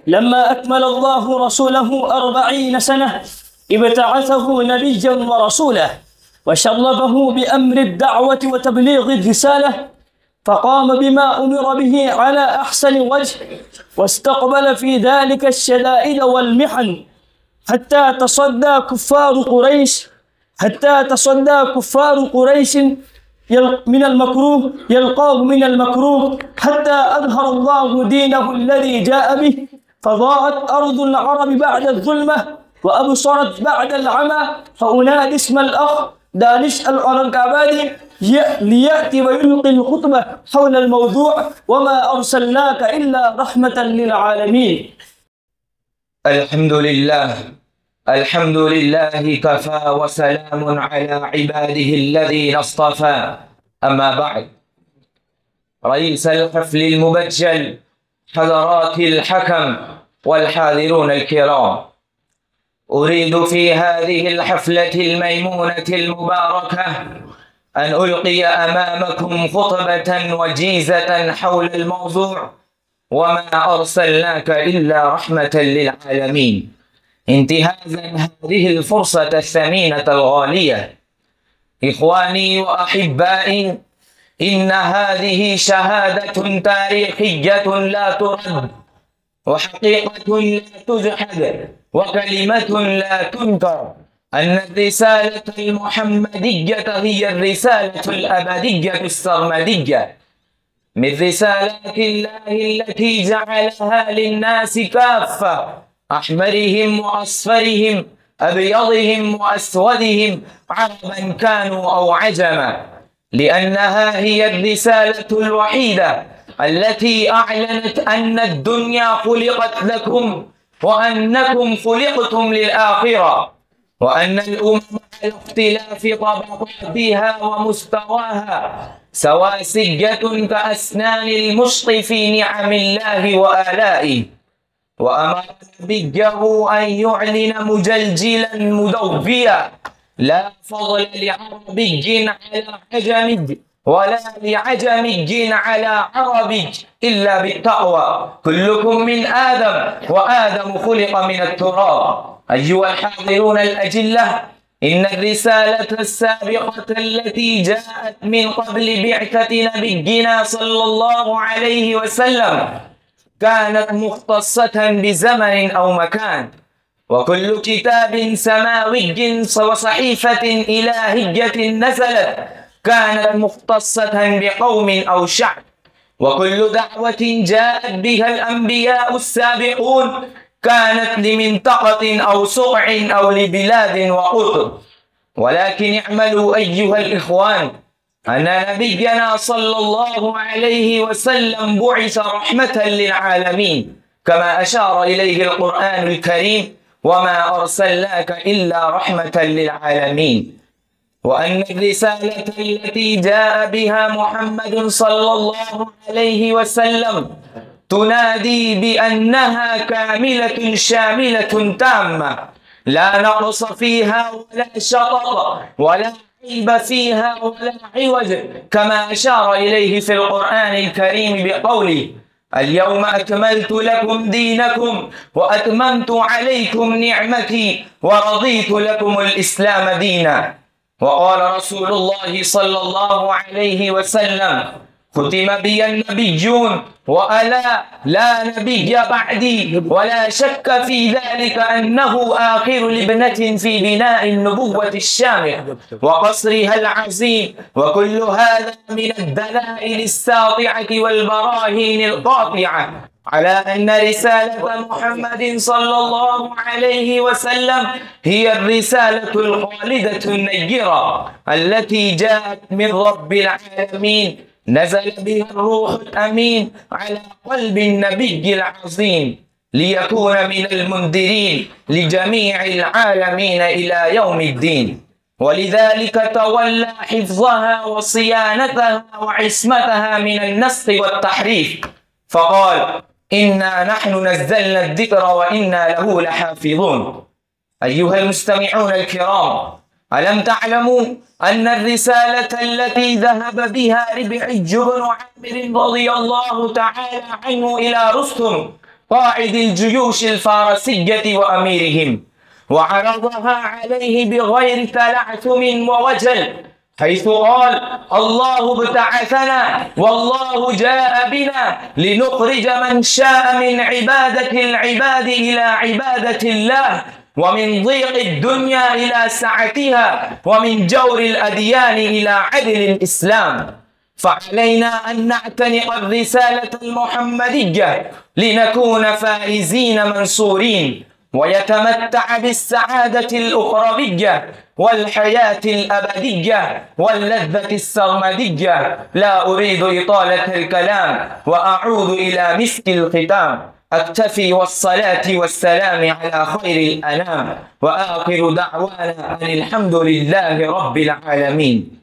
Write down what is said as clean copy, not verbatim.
لما أكمل الله رسوله 40 سنة ابتعثه نبيا ورسولا، وشرفه بأمر الدعوة وتبليغ الرسالة، فقام بما أمر به على أحسن وجه، واستقبل في ذلك الشدائد والمحن حتى تصدى كفار قريش من المكروه يلقاه من المكروه، حتى أظهر الله دينه الذي جاء به، فضاءت أرض العرب بعد الظلمة وأبصرت بعد العمى. فأنادي اسم الأخ دانش الأورنغابادي ليأتي ويلقي الخطبة حول الموضوع: وما أرسلناك إلا رحمة للعالمين. الحمد لله كفى، وسلام على عباده الذين اصطفى. أما بعد، رئيس الحفل المبجل، حضرات الحكم والحاضرون الكرام، أريد في هذه الحفلة الميمونة المباركة أن ألقي أمامكم خطبة وجيزة حول الموضوع: وما أرسلناك إلا رحمة للعالمين، انتهازا هذه الفرصة الثمينة الغالية. إخواني وأحبائي، إن هذه شهادة تاريخية لا ترد، وحقيقة لا تجحد، وكلمة لا تنكر، أن الرسالة المحمدية هي الرسالة الأبدية السرمدية من رسالات الله التي جعلها للناس كافة، أحمرهم وأصفرهم، أبيضهم وأسودهم، عربا كانوا أو عجما، لأنها هي الرسالة الوحيدة التي أعلنت أن الدنيا خلقت لكم، وأنكم خلقتم للآخرة، وأن الأمم على اختلاف طبقاتها ومستواها سواسية كأسنان المشط في نعم الله وآلائه. وأمر نبيه أن يعلن مجلجلا مدويا: لا فضل لعربي على عجمي، ولا لعجمي على عربي، إلا بالتقوى. كلكم من آدم، وآدم خلق من التراب. أيها الحاضرون الأجلة، إن الرسالة السابقة التي جاءت من قبل بعثة نبينا صلى الله عليه وسلم كانت مختصة بزمن أو مكان، وكل كتاب سماوي وصحيفة إلهية نزلت كانت مختصة بقوم أو شعب، وكل دعوة جاءت بها الأنبياء السابقون كانت لمنطقة أو سقع أو لبلاد وقطب. ولكن اعملوا أيها الإخوان أن نبينا صلى الله عليه وسلم بعث رحمة للعالمين، كما أشار إليه القرآن الكريم: وما أرسلناك إلا رحمة للعالمين. وأن الرسالة التي جاء بها محمد صلى الله عليه وسلم تنادي بأنها كاملة شاملة تامة، لا نقص فيها ولا شطط، ولا عيب فيها ولا عوج، كما أشار إليه في القرآن الكريم بقوله: اليوم أكملت لكم دينكم وأتممت عليكم نعمتي ورضيت لكم الإسلام دينا. وقال رسول الله صلى الله عليه وسلم: ختم بي النبيون وألا لا نبي بعدي، ولا شك في ذلك أنه آخر لبنة في بناء النبوة الشامخ وقصرها العظيم. وكل هذا من الدلائل الساطعة والبراهين القاطعة على أن رسالة محمد صلى الله عليه وسلم هي الرسالة الخالدة النيرة التي جاءت من رب العالمين، نزل بها الروح الأمين على قلب النبي العظيم، ليكون من المنذرين لجميع العالمين إلى يوم الدين. ولذلك تولى حفظها وصيانتها وعصمتها من النسخ والتحريف، فقال: إنا نحن نزلنا الذكر وإنا له لحافظون. أيها المستمعون الكرام، ألم تعلموا أن الرسالة التي ذهب بها ربعي بن عامر رضي الله تعالى عنه إلى رستم قائد الجيوش الفارسية وأميرهم، وعرضها عليه بغير تلعثم ووجل، حيث قال: الله ابتعثنا والله جاء بنا لنخرج من شاء من عبادة العباد إلى عبادة الله، ومن ضيق الدنيا إلى سعتها، ومن جور الأديان إلى عدل الإسلام. فعلينا أن نعتنق الرسالة المحمدية لنكون فائزين منصورين، ويتمتع بالسعادة الأخروية والحياة الأبدية واللذة السرمدية. لا أريد إطالة الكلام وأعود إلى مسك الختام. أكتفي والصلاة والسلام على خير الأنام، وآخر دعوانا أن الحمد لله رب العالمين.